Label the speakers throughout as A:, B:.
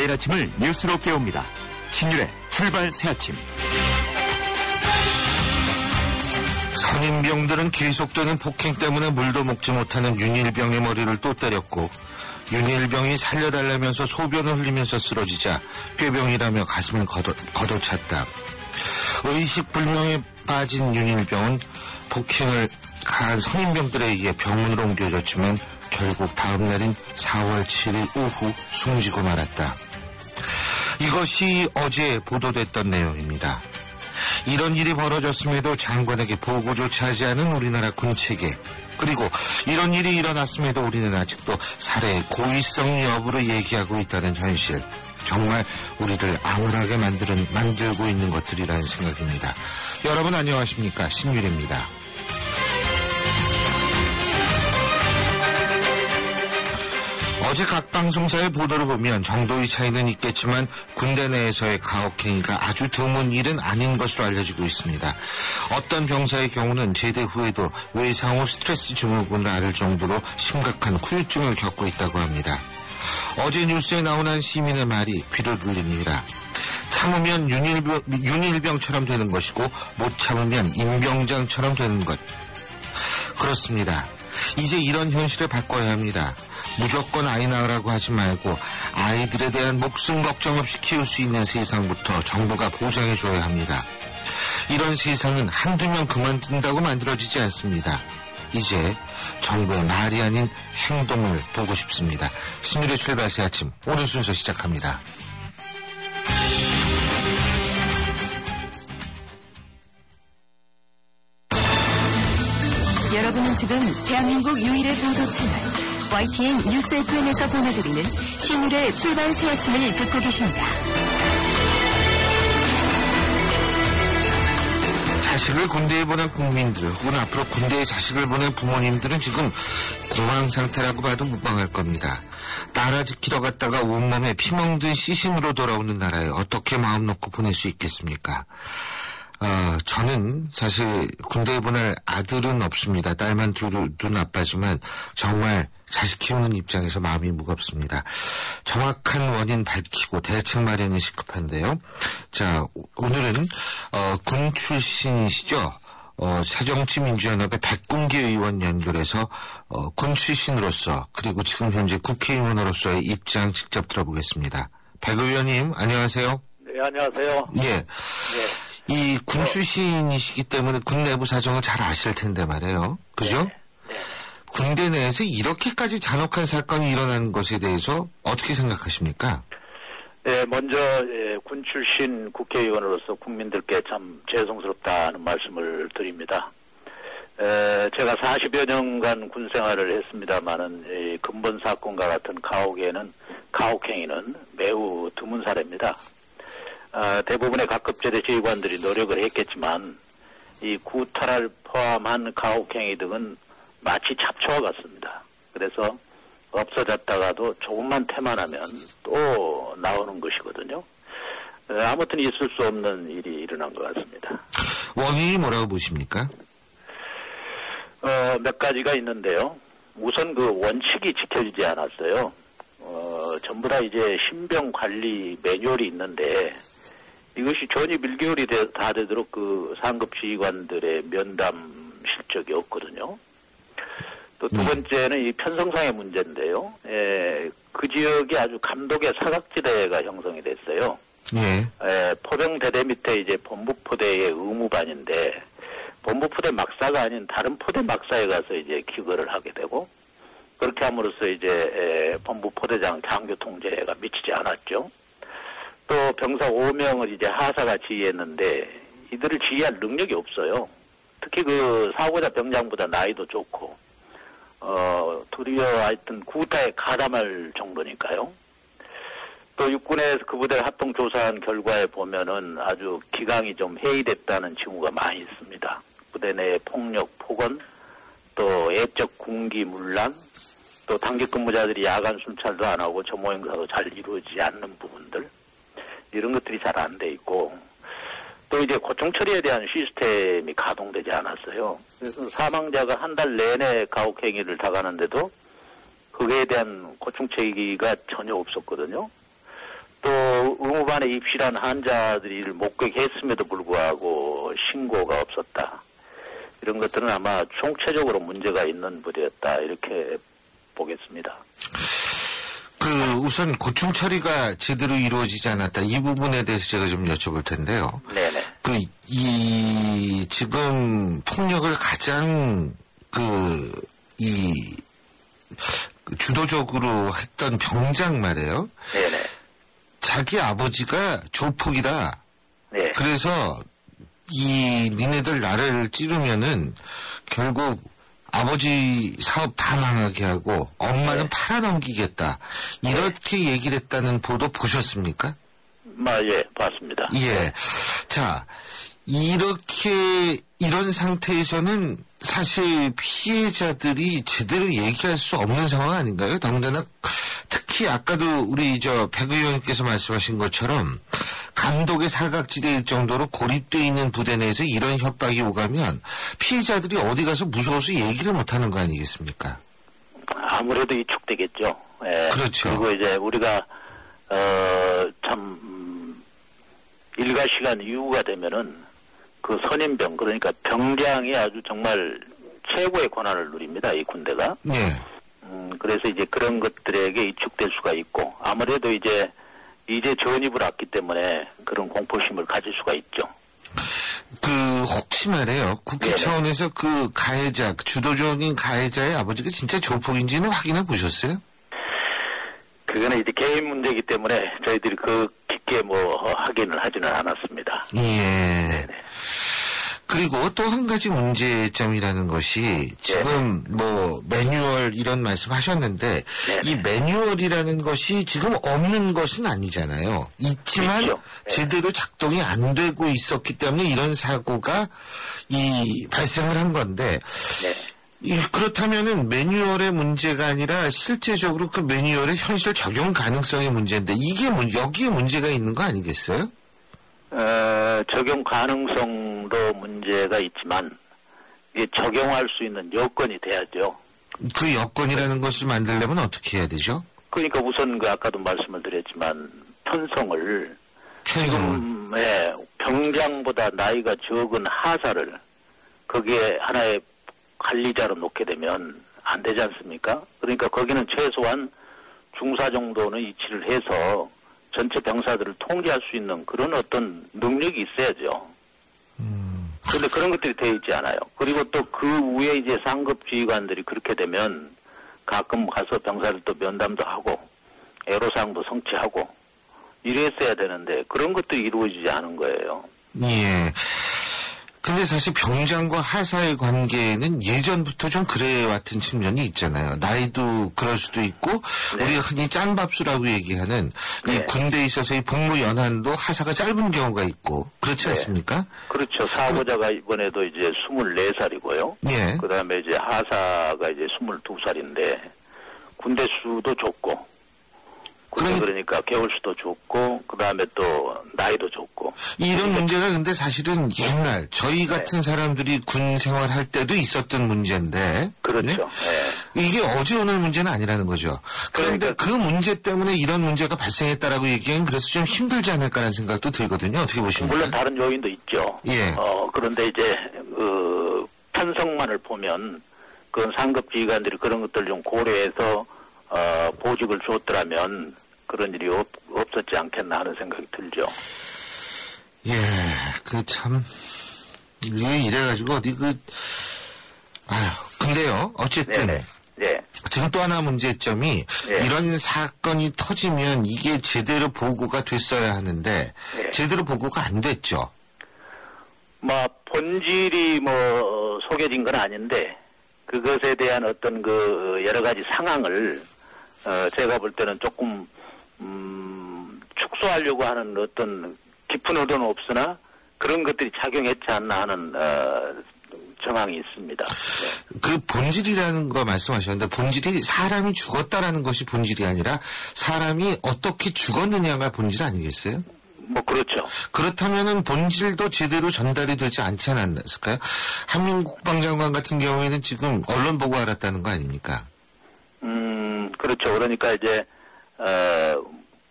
A: 매일 아침을 뉴스로 깨웁니다. 신율의 출발 새아침.
B: 선임병들은 계속되는 폭행 때문에 물도 먹지 못하는 윤일병의 머리를 또 때렸고, 윤일병이 살려달라면서 소변을 흘리면서 쓰러지자 꾀병이라며 가슴을 걷어찼다. 의식불명에 빠진 윤일병은 폭행을 가한 선임병들에 의해 병원으로 옮겨졌지만 결국 다음 날인 4월 7일 오후 숨지고 말았다. 이것이 어제 보도됐던 내용입니다. 이런 일이 벌어졌음에도 장관에게 보고조차 하지 않은 우리나라 군체계, 그리고 이런 일이 일어났음에도 우리는 아직도 살해의 고의성 여부를 얘기하고 있다는 현실, 정말 우리를 암울하게 만들고 있는 것들이라는 생각입니다. 여러분 안녕하십니까? 신율입니다. 어제 각 방송사의 보도를 보면 정도의 차이는 있겠지만 군대 내에서의 가혹행위가 아주 드문 일은 아닌 것으로 알려지고 있습니다. 어떤 병사의 경우는 제대 후에도 외상 후 스트레스 증후군을 앓을 정도로 심각한 후유증을 겪고 있다고 합니다. 어제 뉴스에 나온 한 시민의 말이 귀를 울립니다. 참으면 윤일병처럼 되는 것이고 못 참으면 임병장처럼 되는 것. 그렇습니다. 이제 이런 현실을 바꿔야 합니다. 무조건 아이 낳으라고 하지 말고 아이들에 대한 목숨 걱정 없이 키울 수 있는 세상부터 정부가 보장해 줘야 합니다. 이런 세상은 한두 명 그만둔다고 만들어지지 않습니다. 이제 정부의 말이 아닌 행동을 보고 싶습니다. 신율의 출발 새 아침, 오늘 순서 시작합니다.
C: 여러분은 지금 대한민국 유일의 보도 채널 YTN 뉴스 FM에서 보내드리는 신율의 출발 새 아침을 듣고 계십니다.
B: 자식을 군대에 보낸 국민들, 혹은 앞으로 군대에 자식을 보낸 부모님들은 지금 공황 상태라고 봐도 무방할 겁니다. 나라 지키러 갔다가 온몸에 피멍든 시신으로 돌아오는 나라에 어떻게 마음 놓고 보낼 수 있겠습니까? 저는 사실 군대에 보낼 아들은 없습니다. 딸만 둘은 아빠지만 정말 자식 키우는 입장에서 마음이 무겁습니다. 정확한 원인 밝히고 대책 마련이 시급한데요. 자, 오늘은 군 출신이시죠. 새정치민주연합의 백군기 의원 연결해서 군 출신으로서, 그리고 지금 현재 국회의원으로서의 입장 직접 들어보겠습니다. 백 의원님 안녕하세요.
D: 네, 안녕하세요.
B: 예.
D: 네.
B: 이 군 출신이시기 때문에 군 내부 사정을 잘 아실 텐데 말이에요. 그죠?
D: 네.
B: 군대 내에서 이렇게까지 잔혹한 사건이 일어난 것에 대해서 어떻게 생각하십니까?
D: 네, 먼저 군 출신 국회의원으로서 국민들께 참 죄송스럽다는 말씀을 드립니다. 제가 40여 년간 군 생활을 했습니다마는 근본 사건과 같은 가혹행위는 매우 드문 사례입니다. 대부분의 각급제대 지휘관들이 노력을 했겠지만 이 구타를 포함한 가혹행위 등은 마치 잡초와 같습니다. 그래서 없어졌다가도 조금만 태만하면 또 나오는 것이거든요. 아무튼 있을 수 없는 일이 일어난 것 같습니다.
B: 원인이 뭐라고 보십니까?
D: 몇 가지가 있는데요. 우선 그 원칙이 지켜지지 않았어요. 전부 다 이제 신병 관리 매뉴얼이 있는데 이것이 전입 1개월이 다 되도록 그 상급 지휘관들의 면담 실적이 없거든요. 또 두 번째는 이 편성상의 문제인데요. 그 지역이 아주 감독의 사각지대가 형성이 됐어요. 포병대대 밑에 이제 본부포대의 의무반인데 본부포대 막사가 아닌 다른 포대 막사에 가서 이제 기거를 하게 되고, 그렇게 함으로써 이제 본부포대장 장교 통제가 미치지 않았죠. 또 병사 5명을 이제 하사가 지휘했는데 이들을 지휘할 능력이 없어요. 특히 그 사고자 병장보다 나이도 좋고 도리어 하여튼 구타에 가담할 정도니까요. 또 육군에서 그 부대를 합동 조사한 결과에 보면은 아주 기강이 좀 해이됐다는 징후가 많이 있습니다. 부대 내 폭력, 폭언, 또 애적 군기 문란, 또 단기 근무자들이 야간 순찰도 안 하고 점호 행사도 잘 이루어지지 않는 부분들, 이런 것들이 잘 안 돼 있고, 또 이제 고통 처리에 대한 시스템이 가동되지 않았어요. 그래서 사망자가 한 달 내내 가혹행위를 당하는데도 거기에 대한 고충 처리가 전혀 없었거든요. 또 의무반에 입실한 환자들이 이를 목격했음에도 불구하고 신고가 없었다. 이런 것들은 아마 총체적으로 문제가 있는 부대였다. 이렇게 보겠습니다.
B: 우선 고충 처리가 제대로 이루어지지 않았다. 이 부분에 대해서 제가 좀 여쭤볼 텐데요.
D: 네네.
B: 지금 폭력을 가장 주도적으로 했던 병장 말이에요.
D: 네네.
B: 자기 아버지가 조폭이다.
D: 네.
B: 그래서 니네들 나를 찌르면은 결국 아버지 사업 다 망하게 하고 엄마는 팔아넘기겠다. 이렇게 얘기를 했다는 보도 보셨습니까?
D: 예, 봤습니다.
B: 예. 자, 이런 상태에서는 사실 피해자들이 제대로 얘기할 수 없는 상황 아닌가요? 더군다나 특히 아까도 우리 백 의원님께서 말씀하신 것처럼 감독의 사각지대일 정도로 고립되어 있는 부대 내에서 이런 협박이 오가면 피해자들이 어디 가서 무서워서 얘기를 못하는 거 아니겠습니까?
D: 아무래도 위축되겠죠. 예.
B: 그렇죠.
D: 그리고 이제 우리가 일과 시간 이후가 되면은 그 선임병, 그러니까 병장이 아주 정말 최고의 권한을 누립니다. 이 군대가.
B: 네.
D: 그래서 이제 그런 것들에게 위축될 수가 있고, 아무래도 이제 전입을 왔기 때문에 그런 공포심을 가질 수가 있죠.
B: 혹시 말이에요. 국회
D: 네네.
B: 차원에서 가해자, 주도적인 가해자의 아버지가 진짜 조폭인지는 확인해 보셨어요?
D: 그거는 이제 개인 문제이기 때문에 저희들이 깊게 확인을 하지는 않았습니다.
B: 예.
D: 네네.
B: 그리고 또 한 가지 문제점이라는 것이 지금 매뉴얼 이런 말씀 하셨는데
D: 네네.
B: 이 매뉴얼이라는 것이 지금 없는 것은 아니잖아요. 있지만
D: 있죠.
B: 제대로 작동이 안 되고 있었기 때문에 이런 사고가 발생을 한 건데
D: 네.
B: 그렇다면은 매뉴얼의 문제가 아니라 실제적으로 그 매뉴얼의 현실 적용 가능성의 문제인데 여기에 문제가 있는 거 아니겠어요?
D: 적용 가능성도 문제가 있지만 이게 적용할 수 있는 여건이 돼야죠.
B: 그 여건이라는 것을 만들려면 어떻게 해야 되죠?
D: 그러니까 우선 아까도 말씀을 드렸지만 편성을 지금 병장보다 나이가 적은 하사를 거기에 하나의 관리자로 놓게 되면 안 되지 않습니까? 그러니까 거기는 최소한 중사 정도는 위치를 해서 전체 병사들을 통제할 수 있는 그런 어떤 능력이 있어야죠. 그런데 그런 것들이 되어 있지 않아요. 그리고 또 그 위에 이제 상급 지휘관들이 그렇게 되면 가끔 가서 병사들도 면담도 하고 애로사항도 성취하고 이랬어야 되는데 그런 것들이 이루어지지 않은 거예요.
B: 예. 근데 사실 병장과 하사의 관계는 예전부터 좀 그래왔던 측면이 있잖아요. 나이도 그럴 수도 있고 우리가 흔히 짠밥수라고 얘기하는 이 군대에 있어서의 복무 연한도 하사가 짧은 경우가 있고 그렇지 않습니까?
D: 그렇죠. 사고자가 이번에도 이제 24살이고요.
B: 예.
D: 그다음에 이제 하사가 이제 22살인데 군대 수도 좁고 그러니까 개월 수도 좁고 그다음에 또 나이도 좁고
B: 이런 문제가 근데 사실은 옛날 저희 같은 사람들이 군 생활할 때도 있었던 문제인데
D: 그렇죠.
B: 이게 어제 오늘 문제는 아니라는 거죠. 그런데 그 문제 때문에 이런 문제가 발생했다라고 얘기하면 그래서 좀 힘들지 않을까라는 생각도 들거든요. 어떻게 보십니까?
D: 물론 다른 요인도 있죠.
B: 예.
D: 그런데 이제 편성만을 보면 그 상급 지휘관들이 그런 것들 좀 고려해서 보직을 줬더라면 그런 일이 없었지 않겠나 하는 생각이 들죠.
B: 예, 이게 이래가지고 근데요, 어쨌든.
D: 네네. 네.
B: 지금 또 하나 문제점이 이런 사건이 터지면 이게 제대로 보고가 됐어야 하는데 제대로 보고가 안 됐죠.
D: 본질이 속여진 건 아닌데 그것에 대한 어떤 여러 가지 상황을 제가 볼 때는 조금 축소하려고 하는 어떤 깊은 의도는 없으나 그런 것들이 작용했지 않나 하는 정황이 있습니다.
B: 그 본질이라는 거 말씀하셨는데 본질이 사람이 죽었다라는 것이 본질이 아니라 사람이 어떻게 죽었느냐가 본질 아니겠어요?
D: 그렇죠.
B: 그렇다면은 본질도 제대로 전달이 되지 않지 않았을까요? 한민국 국방장관 같은 경우에는 지금 언론 보고 알았다는 거 아닙니까?
D: 그렇죠. 그러니까 이제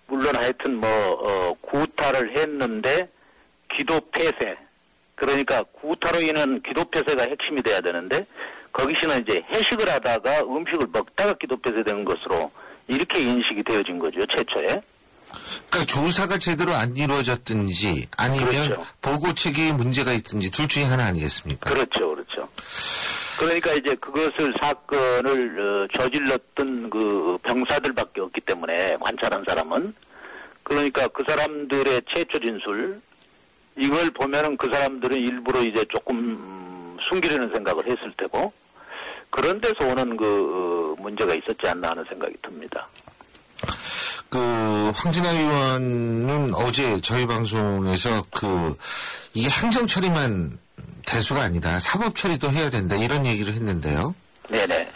D: 물론 하여튼 구타를 했는데 기도 폐쇄. 그러니까 구타로 인한 기도 폐쇄가 핵심이 돼야 되는데 거기서는 이제 해식을 하다가 음식을 먹다가 기도 폐쇄된 것으로 이렇게 인식이 되어진 거죠, 최초에.
B: 그러니까 조사가 제대로 안 이루어졌든지 아니면
D: 그렇죠.
B: 보고 체계에 문제가 있든지 둘 중에 하나 아니겠습니까?
D: 그렇죠, 그렇죠. 그러니까 이제 그것을 사건을 저질렀던 그 병사들밖에 없기 때문에 관찰한 사람은 그러니까 그 사람들의 최초 진술 이걸 보면은 그 사람들은 일부러 이제 조금 숨기려는 생각을 했을 테고 그런 데서 오는 그 문제가 있었지 않나 하는 생각이 듭니다.
B: 황진아 의원은 어제 저희 방송에서 이게 행정 처리만 대수가 아니다. 사법 처리도 해야 된다. 이런 얘기를 했는데요.
D: 네네.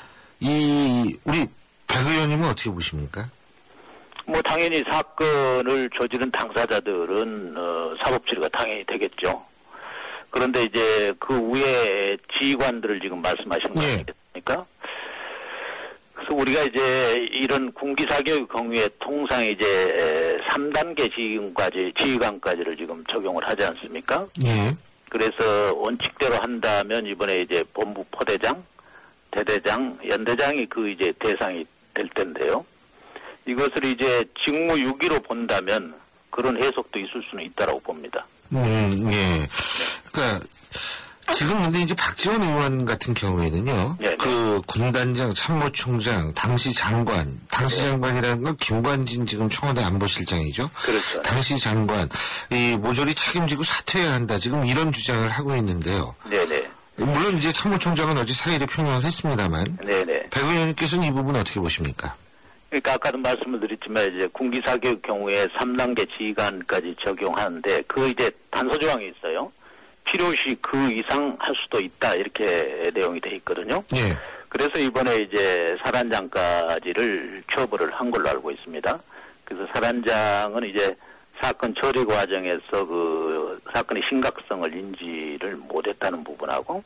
B: 우리 백 의원님은 어떻게 보십니까?
D: 당연히 사건을 저지른 당사자들은 사법 처리가 당연히 되겠죠. 그런데 이제 그 위에 지휘관들을 지금 말씀하시는 거 아니겠습니까? 그래서 우리가 이제 이런 군기사교육 경우에 통상 이제 3단계 지휘관까지를 지금 적용을 하지 않습니까?
B: 예.
D: 그래서 원칙대로 한다면 이번에 이제 본부 포대장, 대대장, 연대장이 이제 대상이 될 텐데요. 이것을 이제 직무유기로 본다면 그런 해석도 있을 수는 있다라고 봅니다.
B: 예. 그러니까 지금 근데 이제 박지원 의원 같은 경우에는요.
D: 네네.
B: 군단장, 참모총장, 당시 장관이라는 건 김관진 지금 청와대 안보실장이죠.
D: 그렇죠.
B: 당시 장관 모조리 책임지고 사퇴해야 한다. 지금 이런 주장을 하고 있는데요.
D: 네네.
B: 물론 이제 참모총장은 어제 사의를 표명을 했습니다만. 네네. 백 의원님께서는 이 부분 어떻게 보십니까?
D: 그러니까 아까도 말씀을 드렸지만 이제 군기사교육 경우에 3단계 지휘관까지 적용하는데 이제 단서 조항이 있어요. 필요시 그 이상 할 수도 있다 이렇게 내용이 돼 있거든요.
B: 예.
D: 그래서 이번에 이제 사단장까지를 처벌을 한 걸로 알고 있습니다. 그래서 사단장은 이제 사건 처리 과정에서 사건의 심각성을 인지를 못했다는 부분하고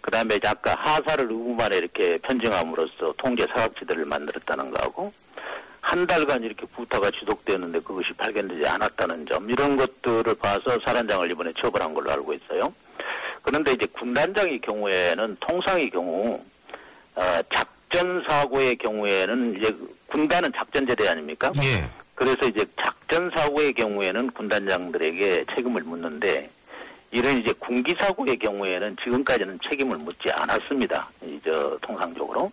D: 그다음에 이제 아까 하사를 의무만에 이렇게 편증함으로써 통제 사각지대를 만들었다는 거하고 한 달간 이렇게 구타가 지속되었는데 그것이 발견되지 않았다는 점 이런 것들을 봐서 사단장을 이번에 처벌한 걸로 알고 있어요. 그런데 이제 군단장의 경우에는 통상의 경우 작전 사고의 경우에는 이제 군단은 작전제대 아닙니까?
B: 예.
D: 그래서 이제 작전 사고의 경우에는 군단장들에게 책임을 묻는데 이런 이제 군기 사고의 경우에는 지금까지는 책임을 묻지 않았습니다. 통상적으로.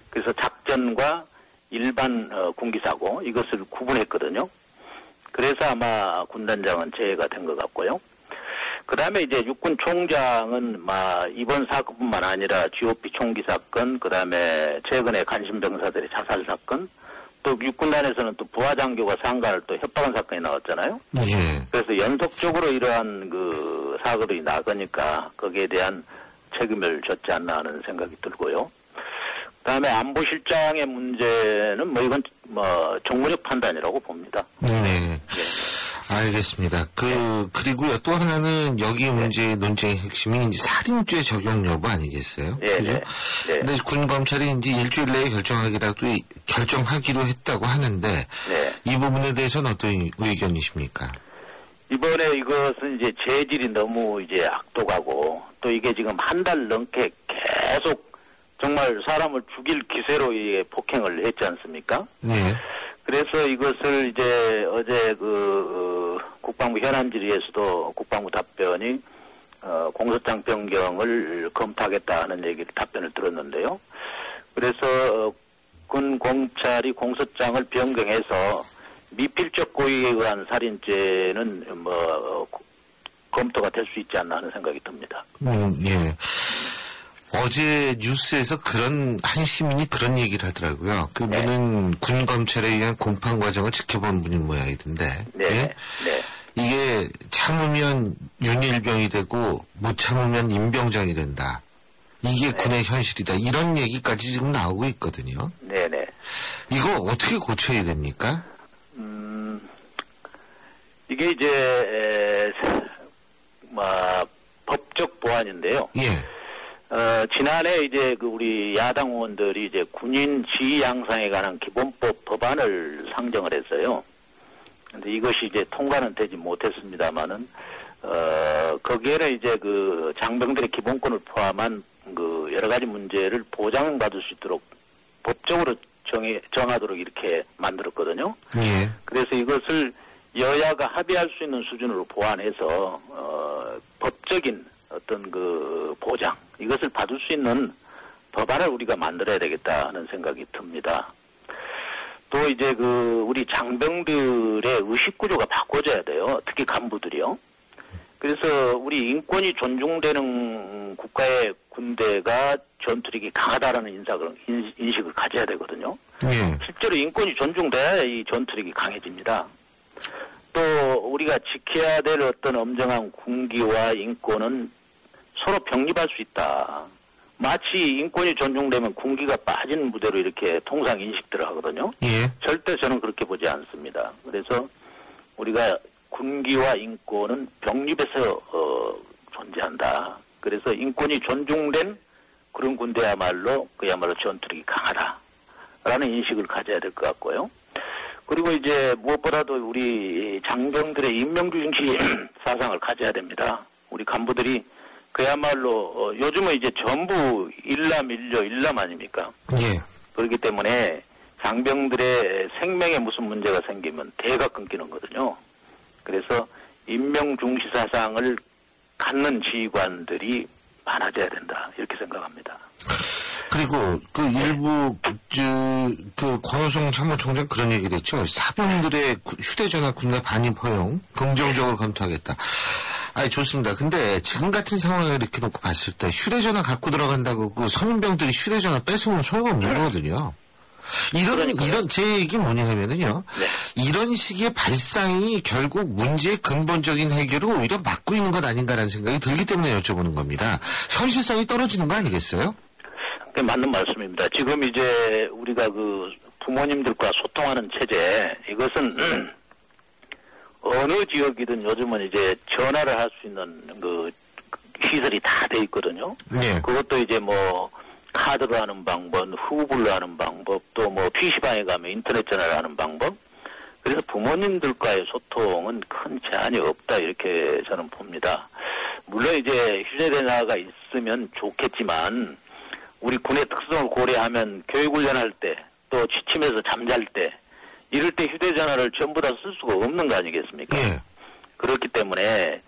D: 그래서 작전과 일반 군기사고 이것을 구분했거든요. 그래서 아마 군단장은 제외가 된 것 같고요. 그 다음에 이제 육군 총장은 이번 사건뿐만 아니라 GOP 총기 사건, 그 다음에 최근에 간신병사들의 자살 사건, 또 육군단에서는 또 부하장교가 상관을 또 협박한 사건이 나왔잖아요. 그래서 연속적으로 이러한 사고들이 나가니까 거기에 대한 책임을 졌지 않나 하는 생각이 들고요. 그다음에 안보실장의 문제는 이건 정무력 판단이라고 봅니다.
B: 네. 알겠습니다. 그리고요, 또 하나는 여기 문제의 논쟁의 핵심이 이제 살인죄 적용 여부 아니겠어요?
D: 네.
B: 그죠? 네. 근데 군 검찰이 이제 일주일 내에 결정하기로 했다고 하는데, 이 부분에 대해서는 어떤 의견이십니까?
D: 이번에 이것은 이제 재질이 너무 이제 악독하고, 또 이게 지금 한 달 넘게 계속 정말 사람을 죽일 기세로 폭행을 했지 않습니까?
B: 네.
D: 그래서 이것을 이제 어제 국방부 현안 질의에서도 국방부 답변이 공소장 변경을 검토하겠다는 답변을 들었는데요. 그래서 군 검찰이 공소장을 변경해서 미필적 고의에 의한 살인죄는 검토가 될 수 있지 않나 하는 생각이 듭니다.
B: 예. 어제 뉴스에서 한 시민이 그런 얘기를 하더라고요. 그분은 군 검찰에 의한 공판 과정을 지켜본 분인 모양이던데. 네. 이게 참으면 윤일병이 되고 못 참으면 임병장이 된다. 이게 군의 현실이다. 이런 얘기까지 지금 나오고 있거든요.
D: 네네.
B: 이거 어떻게 고쳐야 됩니까?
D: 이게 이제 법적 보완인데요.
B: 예.
D: 지난해 이제 우리 야당 의원들이 이제 군인 지휘 양상에 관한 기본법 법안을 상정을 했어요. 근데 이것이 이제 통과는 되지 못했습니다만은, 거기에는 이제 그 장병들의 기본권을 포함한 그 여러 가지 문제를 보장받을 수 있도록 법적으로 정하도록 이렇게 만들었거든요.
B: 예.
D: 그래서 이것을 여야가 합의할 수 있는 수준으로 보완해서, 법적인 어떤 그 보장, 이것을 받을 수 있는 법안을 우리가 만들어야 되겠다 하는 생각이 듭니다. 또 이제 그 우리 장병들의 의식 구조가 바꿔져야 돼요. 특히 간부들이요. 그래서 우리 인권이 존중되는 국가의 군대가 전투력이 강하다라는 인식을 가져야 되거든요. 실제로 인권이 존중돼야 이 전투력이 강해집니다. 또 우리가 지켜야 될 어떤 엄정한 군기와 인권은 서로 병립할 수 있다. 마치 인권이 존중되면 군기가 빠진 무대로 이렇게 통상 인식들을 하거든요. 절대 저는 그렇게 보지 않습니다. 그래서 우리가 군기와 인권은 병립해서 존재한다. 그래서 인권이 존중된 그런 군대야말로 그야말로 전투력이 강하다라는 인식을 가져야 될 것 같고요. 그리고 이제 무엇보다도 우리 장병들의 인명중시 사상을 가져야 됩니다. 우리 간부들이 그야말로 요즘은 이제 전부 일남 아닙니까?
B: 예.
D: 그렇기 때문에 장병들의 생명에 무슨 문제가 생기면 대가 끊기는 거거든요. 그래서 인명중시 사상을 갖는 지휘관들이 많아져야 된다. 이렇게 생각합니다.
B: 그리고 그 일부 그 권오성 참모총장 그런 얘기를 했죠. 사병들의 휴대전화 국내 반입 허용 긍정적으로 검토하겠다. 아니 좋습니다. 근데 지금 같은 상황을 이렇게 놓고 봤을 때 휴대전화 갖고 들어간다고 그 선임병들이 휴대전화 뺏으면 소용없는 거거든요. 이런 제 얘기 뭐냐면은요. 네. 이런 식의 발상이 결국 문제의 근본적인 해결을 오히려 막고 있는 것 아닌가라는 생각이 들기 때문에 여쭤보는 겁니다. 현실성이 떨어지는 거 아니겠어요?
D: 네, 맞는 말씀입니다. 지금 이제 우리가 그 부모님들과 소통하는 체제, 이것은 어느 지역이든 요즘은 이제 전화를 할 수 있는 그 시설이 다 돼 있거든요. 네. 그것도 이제 뭐 카드로 하는 방법, 후불로 하는 방법, 또 뭐 PC방에 가면 인터넷 전화를 하는 방법. 그래서 부모님들과의 소통은 큰 제한이 없다 이렇게 저는 봅니다. 물론 이제 휴대전화가 있으면 좋겠지만 우리 군의 특성을 고려하면 교육훈련할 때 또 지침에서 잠잘 때 이럴 때 휴대전화를 전부 다 쓸 수가 없는 거 아니겠습니까? 예. 그렇기 때문에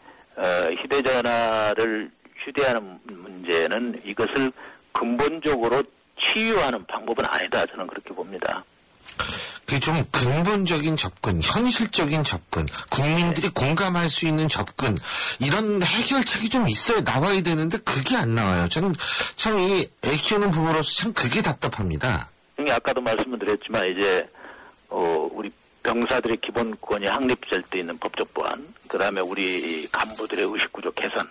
D: 휴대전화를 휴대하는 문제는 이것을 근본적으로 치유하는 방법은 아니다. 저는 그렇게 봅니다.
B: 그게 좀 근본적인 접근, 현실적인 접근, 국민들이 공감할 수 있는 접근, 이런 해결책이 좀 있어야 나와야 되는데 그게 안 나와요. 저는 참 이 애 키우는 부모로서 참 그게 답답합니다.
D: 아까도 말씀을 드렸지만 이제 우리 병사들의 기본권이 확립될 때 있는 법적 보완, 그 다음에 우리 간부들의 의식구조 개선,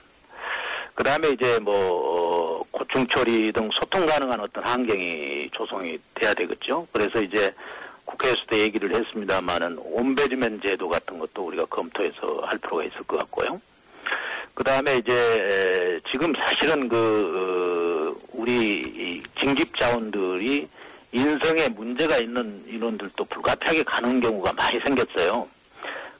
D: 그 다음에 이제 뭐 고충 처리 등 소통 가능한 어떤 환경이 조성이 돼야 되겠죠. 그래서 이제 국회에서도 얘기를 했습니다만은 옴베드맨 제도 같은 것도 우리가 검토해서 할 필요가 있을 것 같고요. 그 다음에 이제 지금 사실은 우리 징집 자원들이 인성에 문제가 있는 인원들도 불가피하게 가는 경우가 많이 생겼어요.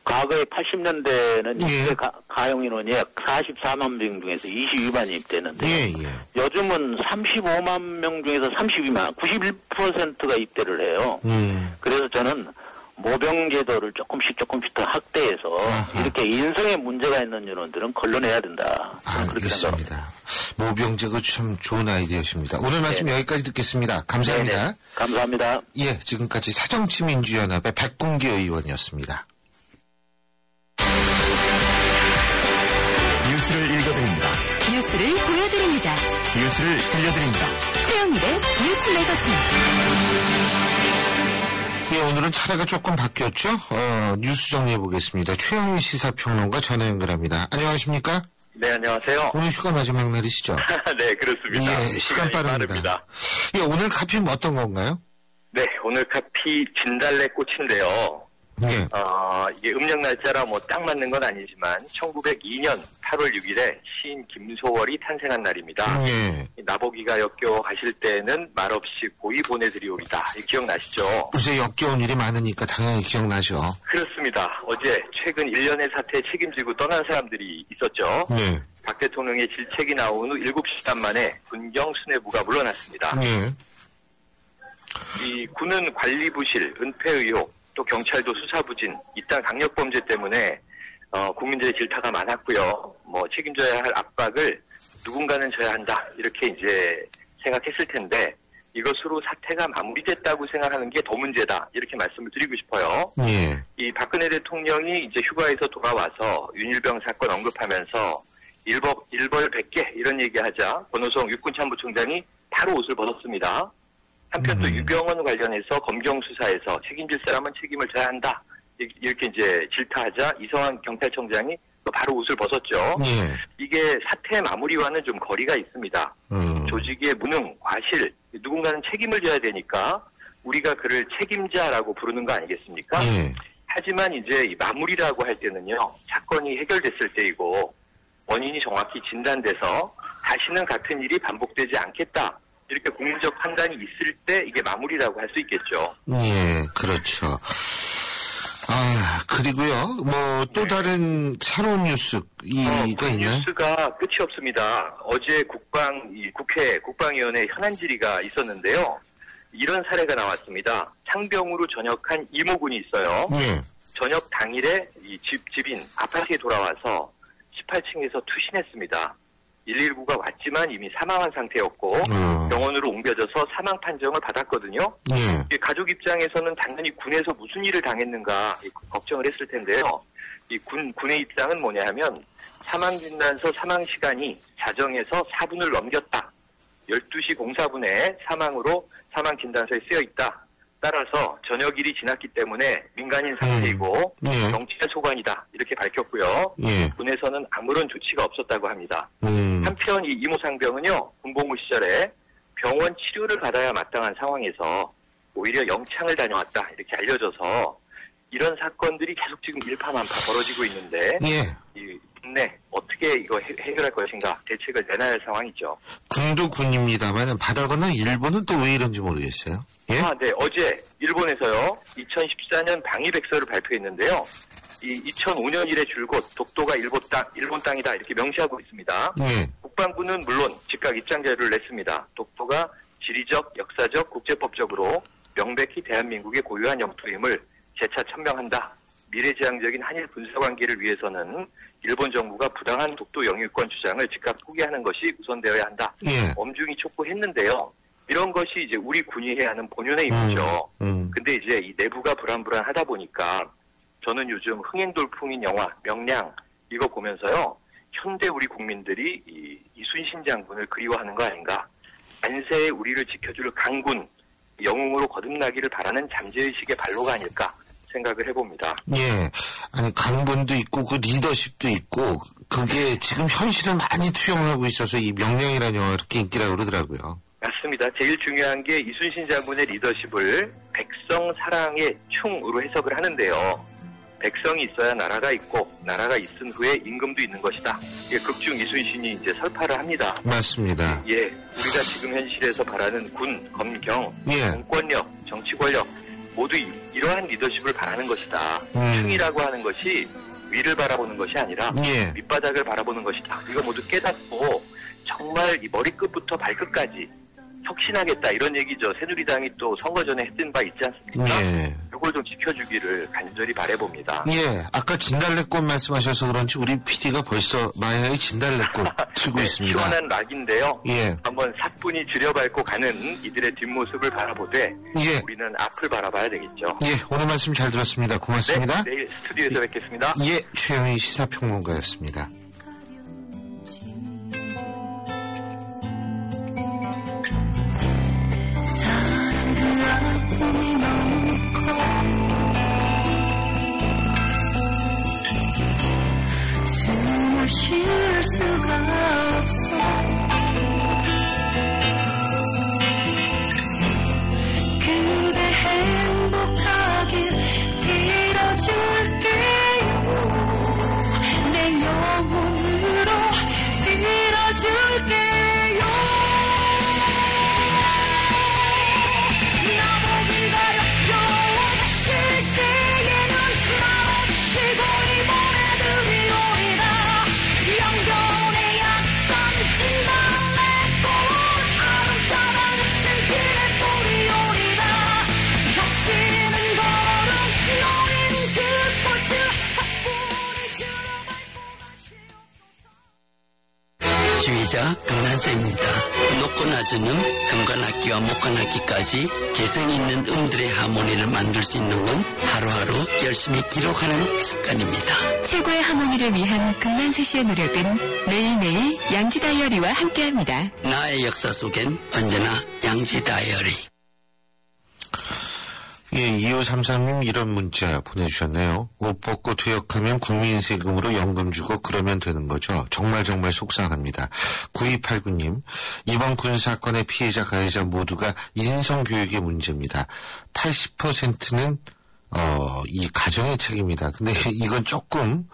D: 과거에 80년대는 예. 가용 인원이 44만 명 중에서 22만이 입대했는데 예, 예. 요즘은 35만 명 중에서 32만, 91%가 입대를 해요. 그래서 저는 모병 제도를 조금씩 더 확대해서 아하. 이렇게 인성에 문제가 있는 인원들은 걸러내야 된다. 그렇게 생각합니다.
B: 모병제도 참 좋은 아이디어십니다. 오늘 말씀 네. 여기까지 듣겠습니다. 감사합니다.
D: 네네. 감사합니다.
B: 예, 지금까지 새정치민주연합의 백군기 의원이었습니다.
A: 뉴스를 읽어드립니다.
C: 뉴스를 보여드립니다.
A: 뉴스를 들려드립니다.
C: 최영일의 뉴스 매거진.
B: 예, 오늘은 차례가 조금 바뀌었죠. 뉴스 정리해보겠습니다. 최영일 시사평론가 전화 연결합니다. 안녕하십니까?
E: 네, 안녕하세요.
B: 오늘 휴가 마지막 날이시죠?
E: 네, 그렇습니다.
B: 예, 시간 빠릅니다. 예, 오늘 카피는 어떤 건가요?
E: 네, 오늘 카피 진달래 꽃인데요.
B: 예.
E: 이게 음력 날짜라 뭐 딱 맞는 건 아니지만 1902년 8월 6일에 시인 김소월이 탄생한 날입니다.
B: 예.
E: 나보기가 역겨워하실 때는 말없이 고이 보내드리오리다. 기억나시죠?
B: 요새 역겨운 일이 많으니까 당연히 기억나죠.
E: 그렇습니다. 어제 최근 1년의 사태에 책임지고 떠난 사람들이 있었죠.
B: 예.
E: 박 대통령의 질책이 나온 후 7시간 만에 군경 수뇌부가 물러났습니다.
B: 예.
E: 이 군은 관리 부실, 은폐 의혹, 또 경찰도 수사 부진, 이딴 강력 범죄 때문에 국민들의 질타가 많았고요. 뭐 책임져야 할 압박을 누군가는 져야 한다 이렇게 이제 생각했을 텐데 이것으로 사태가 마무리됐다고 생각하는 게 더 문제다 이렇게 말씀을 드리고 싶어요.
B: 예.
E: 이 박근혜 대통령이 이제 휴가에서 돌아와서 윤일병 사건 언급하면서 일벌 100개 이런 얘기하자 권오성 육군참모총장이 바로 옷을 벗었습니다. 한편 또 유병헌 관련해서 검경 수사에서 책임질 사람은 책임을 져야 한다. 이렇게 이제 질타하자 이성환 경찰청장이 또 바로 옷을 벗었죠.
B: 예.
E: 이게 사태 마무리와는 좀 거리가 있습니다. 조직의 무능, 과실, 누군가는 책임을 져야 되니까 우리가 그를 책임자라고 부르는 거 아니겠습니까?
B: 예.
E: 하지만 이제 이 마무리라고 할 때는요. 사건이 해결됐을 때이고 원인이 정확히 진단돼서 다시는 같은 일이 반복되지 않겠다. 이렇게 국민적 판단이 있을 때 이게 마무리라고 할 수 있겠죠.
B: 예, 그렇죠. 그리고요, 뭐, 또 다른 새로운 뉴스가 있나요?
E: 뉴스가 끝이 없습니다. 어제 국회 국방위원회 현안 질의가 있었는데요. 이런 사례가 나왔습니다. 창병으로 전역한 이모군이 있어요.
B: 예.
E: 전역 당일에 이 집인 아파트에 돌아와서 18층에서 투신했습니다. 119가 왔지만 이미 사망한 상태였고 병원으로 옮겨져서 사망 판정을 받았거든요.
B: 예.
E: 가족 입장에서는 당연히 군에서 무슨 일을 당했는가 걱정을 했을 텐데요. 이 군의 입장은 뭐냐 하면 사망진단서 사망 시간이 자정에서 4분을 넘겼다. 12시 04분에 사망으로 사망진단서에 쓰여 있다. 따라서 저녁일이 지났기 때문에 민간인 상태이고
B: 예.
E: 정치의 소관이다. 이렇게 밝혔고요.
B: 예.
E: 군에서는 아무런 조치가 없었다고 합니다. 한편 이 이모 상병은요. 군복무 시절에 병원 치료를 받아야 마땅한 상황에서 오히려 영창을 다녀왔다. 이렇게 알려져서 이런 사건들이 계속 지금 일파만파 벌어지고 있는데
B: 예.
E: 이 국내 어떻게 이거 해결할 것인가 대책을 내놔야 할 상황이죠.
B: 군도 군입니다만 바다거나 일본은 또 왜 이런지 모르겠어요. 예?
E: 네. 어제 일본에서요. 2014년 방위백서를 발표했는데요. 이 2005년 이래 줄곧 독도가 일본 땅이다 이렇게 명시하고 있습니다.
B: 예.
E: 국방부는 물론 즉각 입장 자료를 냈습니다. 독도가 지리적, 역사적, 국제법적으로 명백히 대한민국의 고유한 영토임을 재차 천명한다. 미래지향적인 한일 군사관계를 위해서는 일본 정부가 부당한 독도 영유권 주장을 즉각 포기하는 것이 우선되어야 한다.
B: 예.
E: 엄중히 촉구했는데요. 이런 것이 이제 우리 군이 해야 하는 본연의 임무죠. 근데 이제 이 내부가 불안불안하다 보니까 저는 요즘 흥행돌풍인 영화 명량 이거 보면서요. 현대 우리 국민들이 이순신 장군을 그리워하는 거 아닌가. 안세에 우리를 지켜줄 강군, 영웅으로 거듭나기를 바라는 잠재의식의 발로가 아닐까 생각을 해봅니다.
B: 예. 아니, 강군도 있고, 그 리더십도 있고, 그게 지금 현실을 많이 투영하고 있어서 이 명량이라는 영화가 그렇게 인기라고 그러더라고요.
E: 맞습니다. 제일 중요한 게 이순신 장군의 리더십을 백성 사랑의 충으로 해석을 하는데요. 백성이 있어야 나라가 있고 나라가 있은 후에 임금도 있는 것이다. 이게 극중 이순신이 이제 설파를 합니다.
B: 맞습니다.
E: 예, 우리가 지금 현실에서 바라는 군, 검경,
B: 예.
E: 공권력, 정치 권력 모두 이러한 리더십을 바라는 것이다. 충이라고 하는 것이 위를 바라보는 것이 아니라
B: 예.
E: 밑바닥을 바라보는 것이다. 이거 모두 깨닫고 정말 이 머리끝부터 발끝까지 혁신하겠다 이런 얘기죠. 새누리당이 또 선거 전에 했던 바 있지 않습니까?
B: 예.
E: 이걸 좀 지켜주기를 간절히 바라봅니다.
B: 예. 아까 진달래꽃 말씀하셔서 그런지 우리 PD가 벌써 마야의 진달래꽃 틀고
E: 네,
B: 있습니다.
E: 시원한 락인데요.
B: 예.
E: 한번 사뿐히 들여밟고 가는 이들의 뒷모습을 바라보되
B: 예.
E: 우리는 앞을 바라봐야 되겠죠.
B: 예. 오늘 말씀 잘 들었습니다. 고맙습니다.
E: 네, 내일 스튜디오에서 뵙겠습니다.
B: 예. 최영희 시사평론가였습니다.
F: 쉴 수가 없어 그대 행복하길 빌어줘
G: 세이자 금난세입니다. 높고 낮은 금관악기와 목관악기까지 개성 있는 음들의 하모니를 만들 수 있는 건 하루하루 열심히 기록하는 습관입니다.
C: 최고의 하모니를 위한 금난세 씨의 노력은 매일매일 양지 다이어리와 함께합니다.
G: 나의 역사 속엔 언제나 양지 다이어리.
B: 예, 2533님 이런 문자 보내주셨네요. 옷 벗고 퇴역하면 국민 세금으로 연금 주고 그러면 되는 거죠. 정말 속상합니다. 9289님, 이번 군사건의 피해자 가해자 모두가 인성교육의 문제입니다. 80%는 이 가정의 책임이다. 근데 이건 조금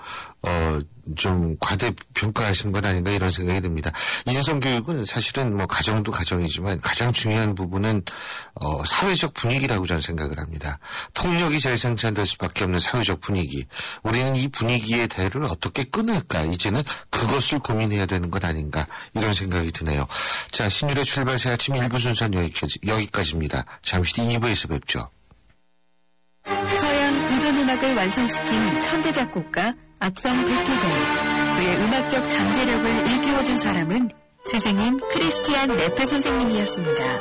B: 좀 과대평가하신 것 아닌가 이런 생각이 듭니다. 인성교육은 사실은 뭐 가정도 가정이지만 가장 중요한 부분은 사회적 분위기라고 저는 생각을 합니다. 폭력이 재생산될 수밖에 없는 사회적 분위기. 우리는 이 분위기의 대를 어떻게 끊을까? 이제는 그것을 고민해야 되는 것 아닌가 이런 생각이 드네요. 자, 신율의 출발 새 아침 1부 순서는 여기까지입니다. 잠시 뒤 2부에서 뵙죠.
C: 서양 고전음악을 완성시킨 천재 작곡가 악성 베토벤. 그의 음악적 잠재력을 일깨워준 사람은 스승인 크리스티안 네페 선생님이었습니다.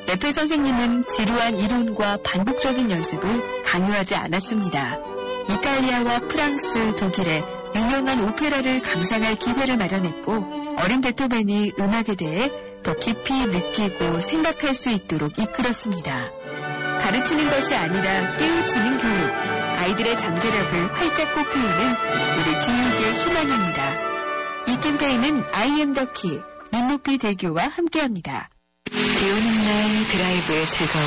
C: 네페 선생님은 지루한 이론과 반복적인 연습을 강요하지 않았습니다. 이탈리아와 프랑스, 독일의 유명한 오페라를 감상할 기회를 마련했고 어린 베토벤이 음악에 대해 더 깊이 느끼고 생각할 수 있도록 이끌었습니다. 가르치는 것이 아니라 깨우치는 교육, 아이들의 잠재력을 활짝 꽃피우는 우리 교육의 희망입니다. 이 캠페인은 I am the key, 눈높이 대교와 함께합니다. 비오는 날 드라이브의 즐거움,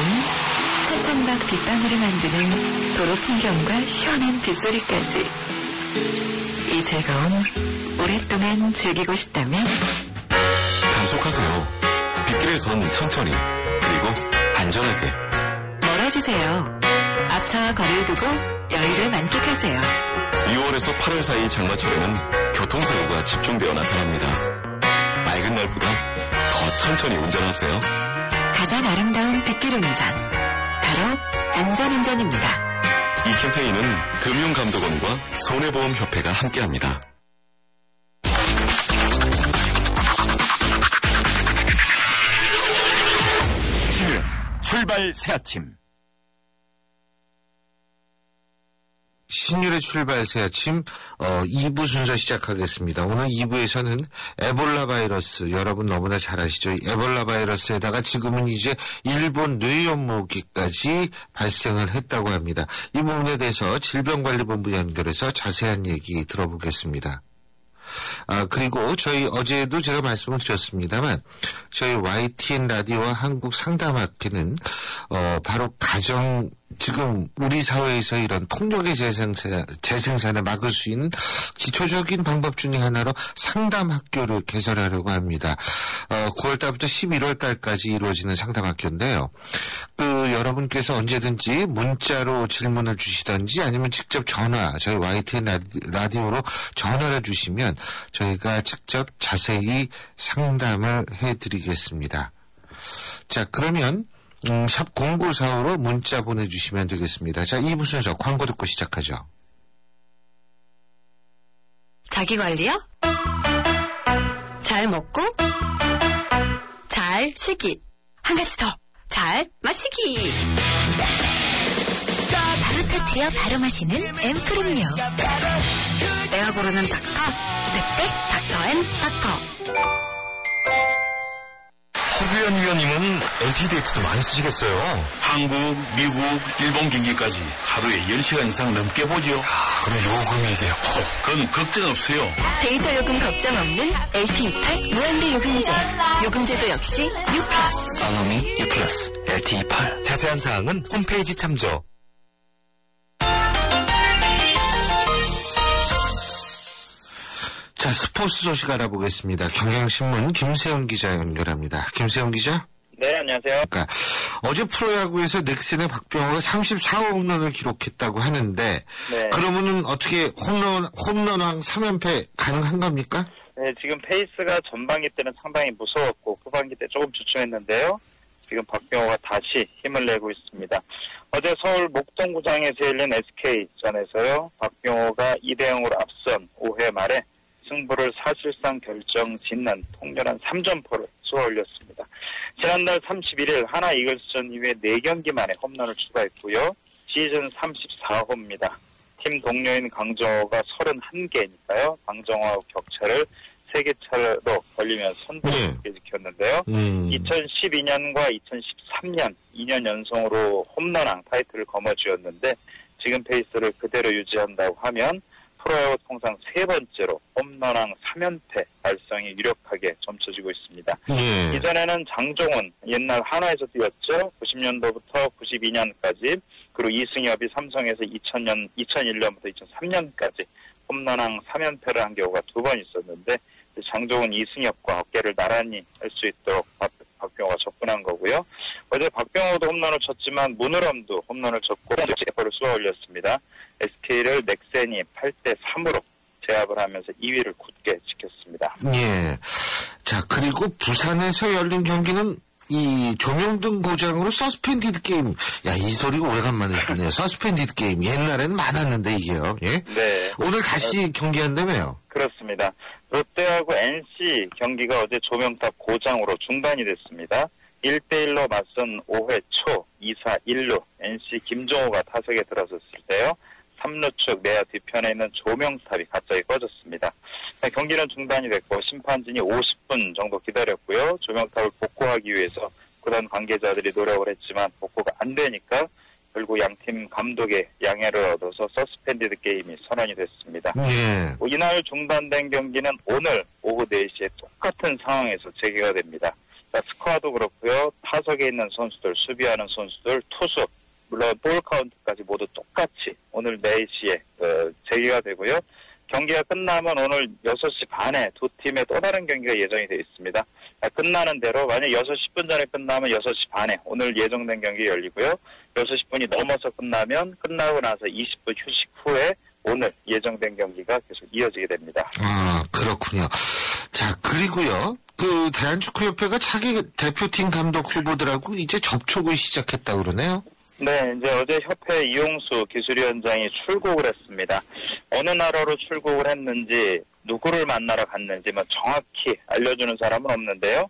C: 차창밖 빗방울을 만드는 도로 풍경과 시원한 빗소리까지. 이 즐거움 오랫동안 즐기고 싶다면
A: 감속하세요. 빗길에선 천천히 그리고 안전하게.
C: 멀어지세요. 앞차와 거리를 두고 여유를 만끽하세요.
A: 6월에서 8월 사이 장마철에는 교통사고가 집중되어 나타납니다. 맑은 날보다 더 천천히 운전하세요.
C: 가장 아름다운 빗길 운전, 바로 안전운전입니다.
A: 이 캠페인은 금융감독원과 손해보험협회가 함께합니다. 신율 출발 새 아침.
B: 신율의 출발 새 아침 2부 순서 시작하겠습니다. 오늘 2부에서는 에볼라 바이러스, 여러분 너무나 잘 아시죠? 에볼라 바이러스에다가 지금은 이제 일본 뇌염모기까지 발생을 했다고 합니다. 이 부분에 대해서 질병관리본부 연결해서 자세한 얘기 들어보겠습니다. 그리고 저희 어제도 제가 말씀을 드렸습니다만 저희 YTN 라디오와 한국 상담학회는 바로 지금 우리 사회에서 이런 폭력의 재생산을 막을 수 있는 기초적인 방법 중에 하나로 상담학교를 개설하려고 합니다. 9월달부터 11월달까지 이루어지는 상담학교인데요. 여러분께서 언제든지 문자로 질문을 주시든지 아니면 직접 전화, 저희 YTN 라디오로 전화를 주시면 저희가 직접 자세히 상담을 해드리겠습니다. 자, 그러면 샵 0945로 문자 보내주시면 되겠습니다. 자, 2부 순서 광고 듣고 시작하죠.
C: 자기관리요? 잘 먹고 잘 쉬기. 한 가지 더. 잘 마시기. 바로타트려 바로 마시는 앰플음료. 내가 고르는 닥터, 그때 닥터앤닥터.
A: 허규현 위원님은 LT데이트도 많이 쓰시겠어요?
H: 한국, 미국, 일본 경기까지 하루에 10시간 이상 넘게 보죠.
A: 그럼 요금이 이게
H: 그건 걱정 없어요.
C: 데이터 요금 걱정 없는 LTE8 무한대 요금제. 요금제도 역시 U+.
G: 팔로미 U+, LTE8.
A: 자세한 사항은 홈페이지 참조.
B: 자, 스포츠 소식 알아보겠습니다. 경향신문 김세훈 기자 연결합니다. 김세훈 기자?
I: 네, 안녕하세요.
B: 그러니까 어제 프로야구에서 넥센의 박병호가 34홈런을 기록했다고 하는데
I: 네.
B: 그러면은 어떻게 홈런왕 3연패 가능한 겁니까?
I: 네, 지금 페이스가 전반기 때는 상당히 무서웠고 후반기 때 조금 주춤했는데요. 지금 박병호가 다시 힘을 내고 있습니다. 어제 서울 목동구장에서 열린 SK전에서요. 박병호가 2대0으로 앞선 5회 말에 승부를 사실상 결정 짓는 통렬한 3점포를 쏘아올렸습니다. 지난달 31일 하나 이글스전 이후에 4경기 만에 홈런을 추가했고요. 시즌 34호입니다. 팀 동료인 강정호가 31개니까요. 강정호하고 격차를 3개 차로 벌리면서 선두를 지켰는데요. 2012년과 2013년 2년 연속으로 홈런왕 타이틀을 거머쥐었는데 지금 페이스를 그대로 유지한다고 하면 프로야구 통상 3번째로 홈런왕 3연패 달성이 유력하게 점쳐지고 있습니다. 이전에는 장종훈 옛날 한화에서 뛰었죠. 90년도부터 92년까지 그리고 이승엽이 삼성에서 2001년부터 2003년까지 홈런왕 3연패를 한 경우가 2번 있었는데 장종훈 이승엽과 어깨를 나란히 할 수 있도록 박병호가 접근한 거고요. 어제 박병호도 홈런을 쳤지만 문우람도 홈런을 쳤고 제퍼를 쏘아 올렸습니다. SK를 넥센이 8대3으로 제압을 하면서 2위를 굳게 지켰습니다.
B: 예. 자, 그리고 부산에서 열린 경기는 이 조명등 고장으로 서스펜디드 게임. 야, 이 소리가 오래간만에 듣네요. 서스펜디드 게임. 옛날에는 많았는데 이게요. 예?
I: 네.
B: 오늘 다시 경기한다며요?
I: 그렇습니다. 롯데하고 NC 경기가 어제 조명탑 고장으로 중단이 됐습니다. 1대1로 맞선 5회 초 2사 1루 NC 김종호가 타석에 들어섰을 때요. 3루 측 내야 뒤편에 있는 조명탑이 갑자기 꺼졌습니다. 경기는 중단이 됐고 심판진이 50분 정도 기다렸고요. 조명탑을 복구하기 위해서 구단 관계자들이 노력을 했지만 복구가 안 되니까 결국 양팀 감독의 양해를 얻어서 서스펜디드 게임이 선언이 됐습니다. 이날 중단된 경기는 오늘 오후 4시에 똑같은 상황에서 재개가 됩니다. 스코어도 그렇고요. 타석에 있는 선수들, 수비하는 선수들, 투수, 물론 볼 카운트까지 모두 똑같이 오늘 4시에 재개가 되고요. 경기가 끝나면 오늘 6시 반에 두 팀의 또 다른 경기가 예정이 되어 있습니다. 끝나는 대로 만약 6시 10분 전에 끝나면 6시 반에 오늘 예정된 경기 열리고요. 6시 10분이 넘어서 끝나면 끝나고 나서 20분 휴식 후에 오늘 예정된 경기가 계속 이어지게 됩니다.
B: 아, 그렇군요. 자, 그리고요. 그 대한축구협회가 차기 대표팀 감독 후보들하고 이제 접촉을 시작했다고 그러네요.
I: 네, 이제 어제 협회 이용수 기술위원장이 출국을 했습니다. 어느 나라로 출국을 했는지 누구를 만나러 갔는지 정확히 알려주는 사람은 없는데요.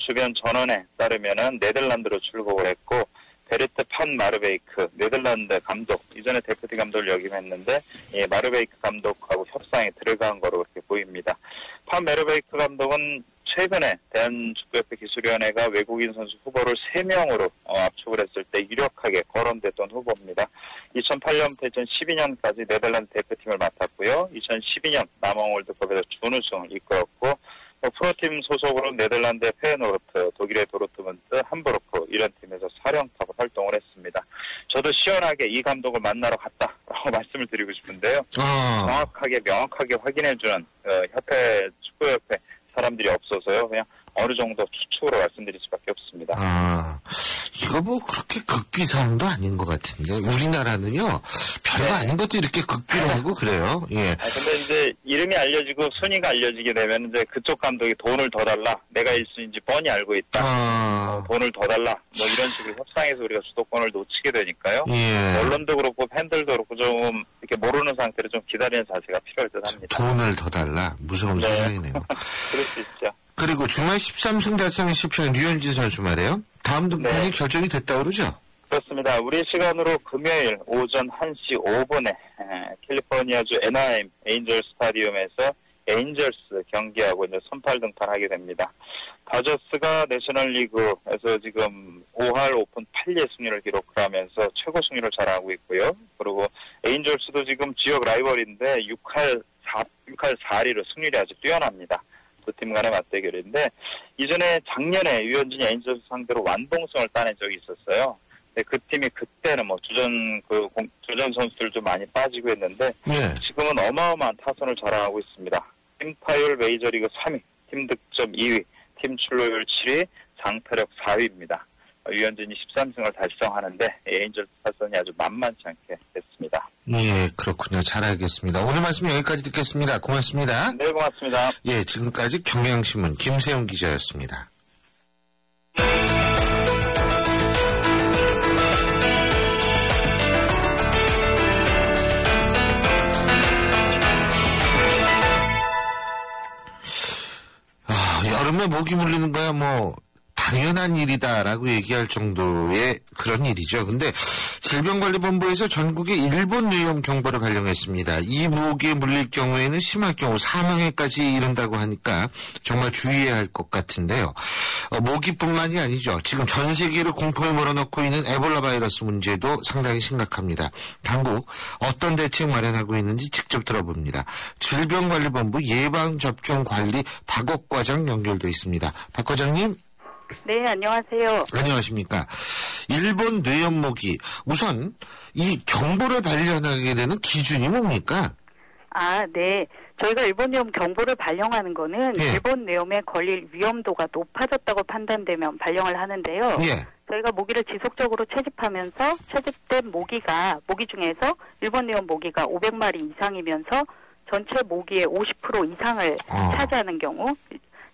I: 주변 전원에 따르면은 네덜란드로 출국을 했고 베르트 판 마르베이크 네덜란드 감독 이전에 대표팀 감독을 역임했는데 마르베이크 감독하고 협상에 들어간 거로 그렇게 보입니다. 판 마르베이크 감독은 최근에 대한축구협회 기술위원회가 외국인 선수 후보를 3명으로 압축을 했을 때 유력하게 거론됐던 후보입니다. 2008년부터 2012년까지 네덜란드 대표팀을 맡았고요. 2012년 남원 월드컵에서 준우승을 이끌었고 프로팀 소속으로 네덜란드의 페예노르트, 독일의 도르트문트, 함부르크 이런 팀에서 사령탑으로 활동을 했습니다. 저도 시원하게 이 감독을 만나러 갔다라고 말씀을 드리고 싶은데요. 정확하게 명확하게 확인해주는 축구협회 사람들이 없어서요. 그냥 어느 정도 추측으로 말씀드릴 수밖에 없습니다.
B: 이거 그렇게 극비사항도 아닌 것 같은데 우리나라는요 별거 아닌 것도 이렇게 극비로 하고 그래요. 예.
I: 근데 이제 이름이 알려지고 순위가 알려지게 되면 이제 그쪽 감독이 돈을 더 달라. 내가 1순위인지 뻔히 알고 있다. 돈을 더 달라. 이런 식으로 협상해서 우리가 주도권을 놓치게 되니까요. 언론도 그렇고 팬들도 그렇고 좀 이렇게 모르는 상태로 좀 기다리는 자세가 필요할 듯합니다.
B: 돈을 더 달라. 무서운 세상이네요.
I: 그럴 수 있죠.
B: 그리고 주말 13승 달성에 실패한 류현진 선수 말이에요. 다음 등판이 결정이 됐다고 그러죠?
I: 그렇습니다. 우리 시간으로 금요일 오전 1시 5분에 캘리포니아주 애나하임 에인절 스타디움에서 에인절스 경기하고 이제 선발 등판하게 됩니다. 다저스가 내셔널리그에서 지금 5할 5푼 8리 승리를 기록을 하면서 최고 승리를 자랑하고 있고요. 그리고 에인절스도 지금 지역 라이벌인데 6할 4리로 승률이 아주 뛰어납니다. 두 팀 간의 맞대결인데 이전에 작년에 류현진이 에인절스 상대로 완봉승을 따낸 적이 있었어요. 근데 그 팀이 그때는 주전 선수들 좀 많이 빠지고 했는데 지금은 어마어마한 타선을 자랑하고 있습니다. 팀 타율 메이저리그 3위, 팀 득점 2위, 팀 출루율 7위, 장타력 4위입니다. 류현진이 13승을 달성하는데 에인절스 타선이 아주 만만치 않게 됐습니다.
B: 예, 그렇군요. 잘 알겠습니다. 오늘 말씀 여기까지 듣겠습니다. 고맙습니다.
I: 네, 고맙습니다.
B: 예, 지금까지 경향신문 김세용 기자였습니다. 모기 물리는 거야 뭐 당연한 일이다라고 얘기할 정도의 그런 일이죠. 근데 질병관리본부에서 전국에 일본 뇌염 경보를 발령했습니다. 이 모기에 물릴 경우에는 심할 경우 사망에까지 이른다고 하니까 정말 주의해야 할 것 같은데요. 모기뿐만이 아니죠. 지금 전 세계를 공포에 몰아넣고 있는 에볼라 바이러스 문제도 상당히 심각합니다. 당국 어떤 대책 마련하고 있는지 직접 들어봅니다. 질병관리본부 예방접종관리 박옥 과장 연결돼 있습니다. 박 과장님.
J: 네, 안녕하세요.
B: 안녕하십니까. 일본 뇌염 모기. 우선 이 경보를 발령하게 되는 기준이 뭡니까?
J: 아, 네. 저희가 일본 뇌염 경보를 발령하는 거는
B: 예.
J: 일본 뇌염에 걸릴 위험도가 높아졌다고 판단되면 발령을 하는데요.
B: 예.
J: 저희가 모기를 지속적으로 채집하면서 채집된 모기 중에서 일본 뇌염 모기가 500마리 이상이면서 전체 모기의 50% 이상을 차지하는 경우,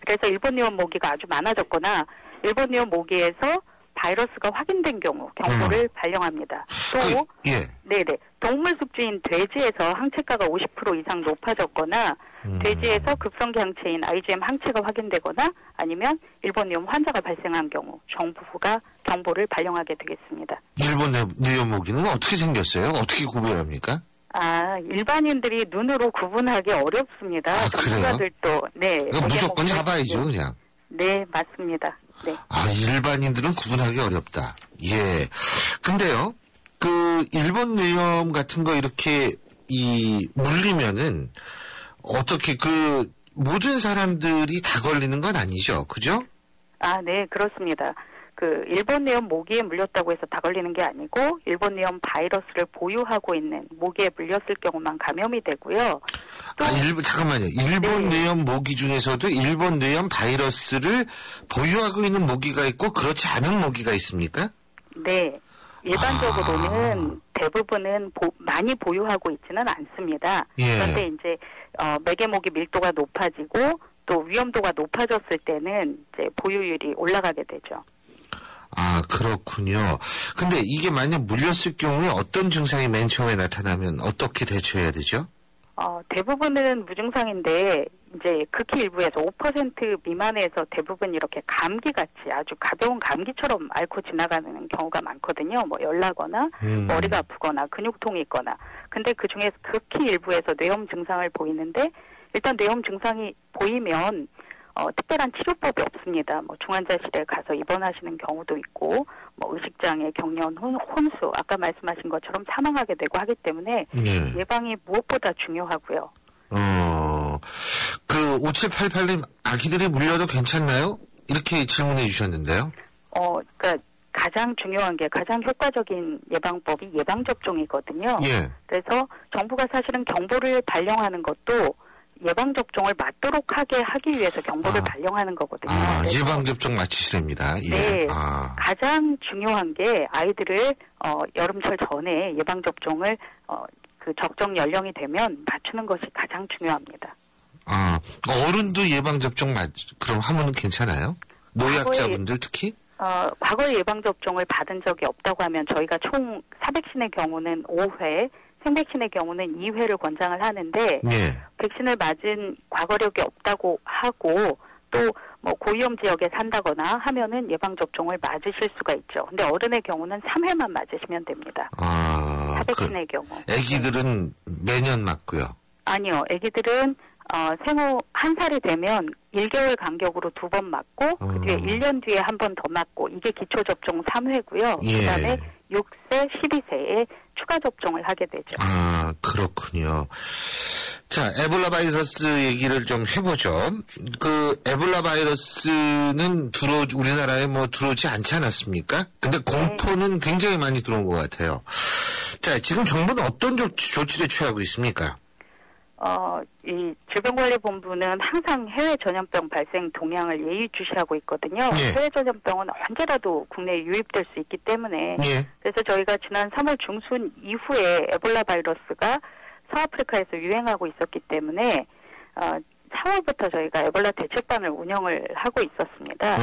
J: 그래서 일본 뇌염 모기가 아주 많아졌거나 일본 뇌염 모기에서 바이러스가 확인된 경우 경보를 발령합니다. 또 네네 동물 숙주인 돼지에서 항체가가 50% 이상 높아졌거나 돼지에서 급성기 항체인 IgM 항체가 확인되거나 아니면 일본 뇌염 환자가 발생한 경우 정부가 경보를 발령하게 되겠습니다.
B: 일본 뇌염 모기는 어떻게 생겼어요? 어떻게 구별합니까?
J: 아, 일반인들이 눈으로 구분하기 어렵습니다.
B: 아,
J: 전문가들도 네.
B: 무조건 잡아야죠, 그냥.
J: 네, 맞습니다. 네.
B: 아, 일반인들은 구분하기 어렵다. 예. 근데요, 그 일본 뇌염 같은 거 이렇게 물리면은 어떻게 그 모든 사람들이 다 걸리는 건 아니죠, 그죠?
J: 아, 네, 그렇습니다. 그 일본 뇌염 모기에 물렸다고 해서 다 걸리는 게 아니고 일본 뇌염 바이러스를 보유하고 있는 모기에 물렸을 경우만 감염이 되고요. 또
B: 잠깐만요. 일본 뇌염 모기 중에서도 일본 뇌염 바이러스를 보유하고 있는 모기가 있고 그렇지 않은 모기가 있습니까?
J: 네. 일반적으로는 대부분은 많이 보유하고 있지는 않습니다.
B: 예.
J: 그런데 이제 매개 모기 밀도가 높아지고 또 위험도가 높아졌을 때는 이제 보유율이 올라가게 되죠.
B: 아, 그렇군요. 근데 이게 만약 물렸을 경우에 어떤 증상이 맨 처음에 나타나면 어떻게 대처해야 되죠?
J: 대부분은 무증상인데 이제 극히 일부에서 5% 미만에서 대부분 이렇게 감기같이 아주 가벼운 감기처럼 앓고 지나가는 경우가 많거든요. 뭐 열나거나 머리가 아프거나 근육통이 있거나. 근데 그중에서 극히 일부에서 뇌염 증상을 보이는데 일단 뇌염 증상이 보이면 특별한 치료법이 없습니다. 뭐 중환자실에 가서 입원하시는 경우도 있고, 뭐 의식장애, 경련, 혼수, 아까 말씀하신 것처럼 사망하게 되고 하기 때문에 예방이 무엇보다 중요하고요.
B: 그 5788님 아기들이 물려도 괜찮나요? 이렇게 질문해 주셨는데요.
J: 그러니까 가장 중요한 게 가장 효과적인 예방법이 예방접종이거든요.
B: 예.
J: 그래서 정부가 사실은 경보를 발령하는 것도 예방접종을 맞도록 하기 위해서 경보를 발령하는 거거든요.
B: 예방접종 마치시랍니다. 예.
J: 네. 가장 중요한 게 아이들을 여름철 전에 예방접종을 그 적정 연령이 되면 맞추는 것이 가장 중요합니다.
B: 어른도 예방접종 그럼 하면은 괜찮아요? 노약자분들 특히?
J: 과거에 예방접종을 받은 적이 없다고 하면 저희가 총 사백신의 경우는 5회, 생백신의 경우는 2회를 권장을 하는데 백신을 맞은 과거력이 없다고 하고 또 뭐 고위험 지역에 산다거나 하면은 예방접종을 맞으실 수가 있죠. 근데 어른의 경우는 3회만 맞으시면 됩니다. 사백신의 경우.
B: 아기들은 매년 맞고요.
J: 아니요. 아기들은 생후 1살이 되면 1개월 간격으로 2번 맞고 그 뒤에 1년 뒤에 한 번 더 맞고 이게 기초접종 3회고요. 그다음에 6세, 12세에 추가 접종을 하게 되죠.
B: 그렇군요. 자, 에볼라 바이러스 얘기를 좀 해보죠. 그 에볼라 바이러스는 우리나라에 뭐 들어오지 않지 않았습니까? 근데 공포는 굉장히 많이 들어온 것 같아요. 자, 지금 정부는 어떤 조치를 취하고 있습니까?
J: 이 질병관리본부는 항상 해외 전염병 발생 동향을 예의주시하고 있거든요. 해외 전염병은 언제라도 국내에 유입될 수 있기 때문에 그래서 저희가 지난 3월 중순 이후에 에볼라 바이러스가 서아프리카에서 유행하고 있었기 때문에 4월부터 저희가 에볼라 대책반을 운영을 하고 있었습니다.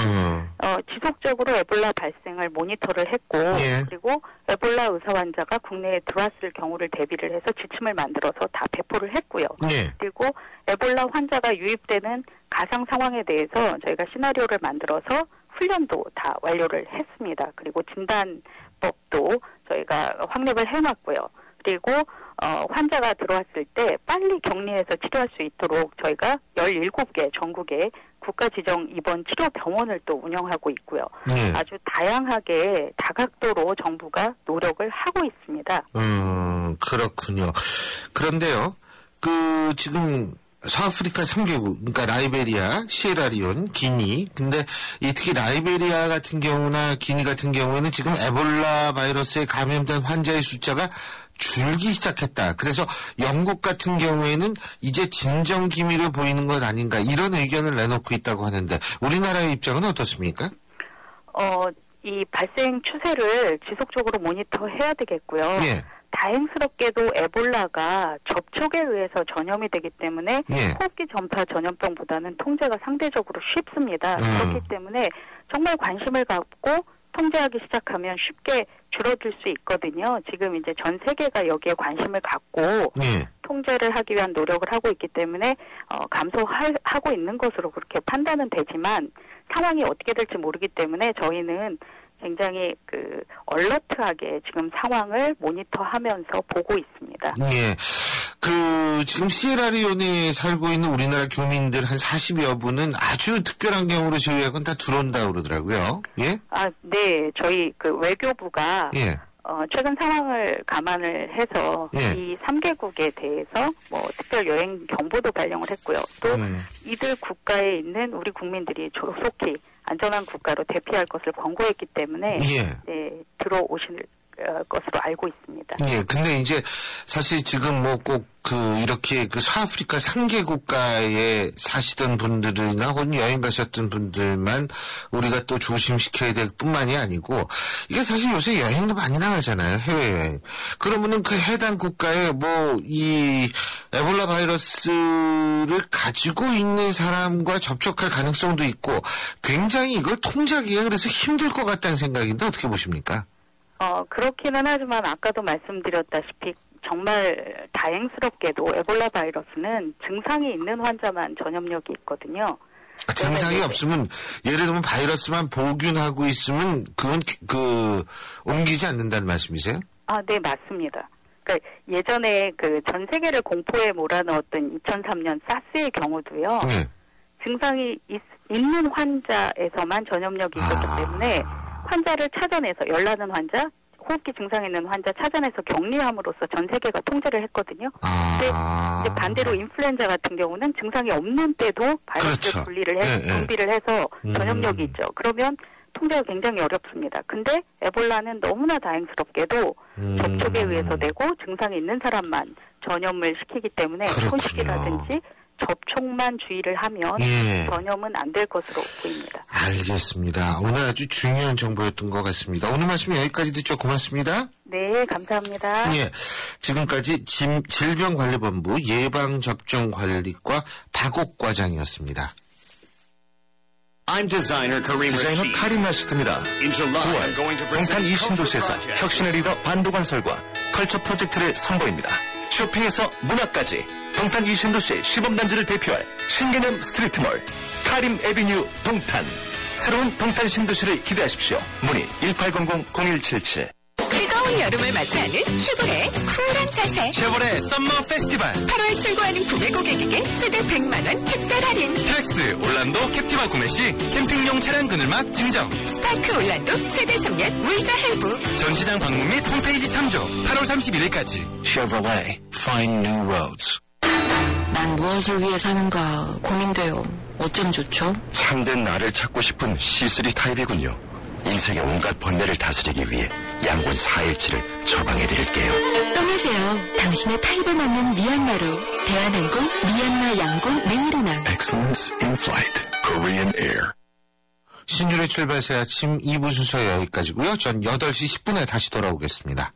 J: 지속적으로 에볼라 발생을 모니터를 했고
B: 예.
J: 그리고 에볼라 의사 환자가 국내에 들어왔을 경우를 대비를 해서 지침을 만들어서 다 배포를 했고요.
B: 예.
J: 그리고 에볼라 환자가 유입되는 가상 상황에 대해서 저희가 시나리오를 만들어서 훈련도 다 완료를 했습니다. 그리고 진단법도 저희가 확립을 해놨고요. 그리고 환자가 들어왔을 때 빨리 격리해서 치료할 수 있도록 저희가 17개 전국에 국가지정 입원 치료 병원을 또 운영하고 있고요. 아주 다양하게 다각도로 정부가 노력을 하고 있습니다.
B: 그렇군요. 그런데요, 지금 서아프리카 3개국, 그러니까 라이베리아, 시에라리온, 기니. 근데 특히 라이베리아 같은 경우나 기니 같은 경우에는 지금 에볼라 바이러스에 감염된 환자의 숫자가 줄기 시작했다. 그래서 영국 같은 경우에는 이제 진정 기미를 보이는 것 아닌가 이런 의견을 내놓고 있다고 하는데 우리나라의 입장은 어떻습니까?
J: 이 발생 추세를 지속적으로 모니터해야 되겠고요.
B: 예.
J: 다행스럽게도 에볼라가 접촉에 의해서 전염이 되기 때문에
B: 예.
J: 호흡기 전파 전염병보다는 통제가 상대적으로 쉽습니다. 그렇기 때문에 정말 관심을 갖고 통제하기 시작하면 쉽게 줄어들 수 있거든요. 지금 이제 전 세계가 여기에 관심을 갖고 통제를 하기 위한 노력을 하고 있기 때문에 감소하고 있는 것으로 그렇게 판단은 되지만 상황이 어떻게 될지 모르기 때문에 저희는 굉장히 얼러트하게 지금 상황을 모니터하면서 보고 있습니다.
B: 예. 지금 시에라리온에 살고 있는 우리나라 교민들 한 40여 분은 아주 특별한 경우로 제외하고는 다 들어온다고 그러더라고요. 예?
J: 네. 저희 외교부가
B: 예.
J: 최근 상황을 감안을 해서
B: 예.
J: 이 3개국에 대해서 특별 여행 경보도 발령을 했고요. 또 이들 국가에 있는 우리 국민들이 조속히 안전한 국가로 대피할 것을 권고했기 때문에
B: 예.
J: 네, 들어오실 것으로 알고 있습니다.
B: 예, 근데 이제 사실 지금 꼭 이렇게 서아프리카 3개 국가에 사시던 분들이나 혹은 여행 가셨던 분들만 우리가 또 조심시켜야 될 뿐만이 아니고 이게 사실 요새 여행도 많이 나가잖아요. 해외여행. 그러면은 그 해당 국가에 이 에볼라 바이러스를 가지고 있는 사람과 접촉할 가능성도 있고 굉장히 이걸 통제하기가 그래서 힘들 것 같다는 생각인데 어떻게 보십니까?
J: 그렇기는 하지만 아까도 말씀드렸다시피 정말 다행스럽게도 에볼라 바이러스는 증상이 있는 환자만 전염력이 있거든요.
B: 증상이 없으면 예를 들면 바이러스만 보균하고 있으면 그건 옮기지 않는다는 말씀이세요?
J: 네, 맞습니다. 그러니까 예전에 전 세계를 공포에 몰아넣었던 2003년 사스의 경우도요.
B: 네.
J: 증상이 있는 환자에서만 전염력이 있었기 때문에 환자를 찾아내서 열나는 환자, 호흡기 증상 있는 환자 찾아내서 격리함으로써 전 세계가 통제를 했거든요. 근데 이제 반대로 인플루엔자 같은 경우는 증상이 없는 때도 바이러스를
B: 그렇죠.
J: 분비를 해서 전염력이 있죠. 그러면 통제가 굉장히 어렵습니다. 근데 에볼라는 너무나 다행스럽게도 접촉에 의해서 되고 증상이 있는 사람만 전염을 시키기 때문에 손식이라든지 접촉만 주의를 하면 전염은 안 될 것으로 보입니다.
B: 알겠습니다. 오늘 아주 중요한 정보였던 것 같습니다. 오늘 말씀 여기까지 듣죠. 고맙습니다.
J: 네, 감사합니다.
B: 예, 지금까지 질병관리본부 예방접종관리과 박옥 과장이었습니다.
K: 디자이너 카림 라시드입니다. 9월 동탄 이 신도시에서 혁신의 리더 반도건설과 컬처 프로젝트를 선보입니다. 쇼핑에서 문화까지 동탄 이 신도시 시범단지를 대표할 신개념 스트리트몰 카림 에비뉴 동탄. 새로운 동탄 신도시를 기대하십시오. 문의 1800-0177.
L: 뜨거운 여름을 맞이하는 쉐보레의 쿨한 자세.
K: 쉐보레 썸머 페스티벌.
L: 8월 출고하는 구매 고객에게 최대 100만원 특별 할인.
K: 트랙스 올란도 캡티바 구매 시 캠핑용 차량 그늘막 증정.
L: 스파크 올란도 최대 3년 무이자 할부.
K: 전시장 방문 및 홈페이지 참조. 8월 31일까지. Chevrolet. Find new roads.
M: 난 무엇을 위해 사는가 고민돼요. 어쩜 좋죠?
N: 참된 나를 찾고 싶은 C3 타입이군요. 인생의 온갖 번뇌를 다스리기 위해 양군 417을 처방해드릴게요.
M: 떠나세요. 당신의 타입에 맞는 미얀마로. 대한항공 미얀마 양군 맹이로낭.
N: Excellence in flight. Korean Air.
B: 신율의 출발새 아침 2부 순서 여기까지고요. 전 8시 10분에 다시 돌아오겠습니다.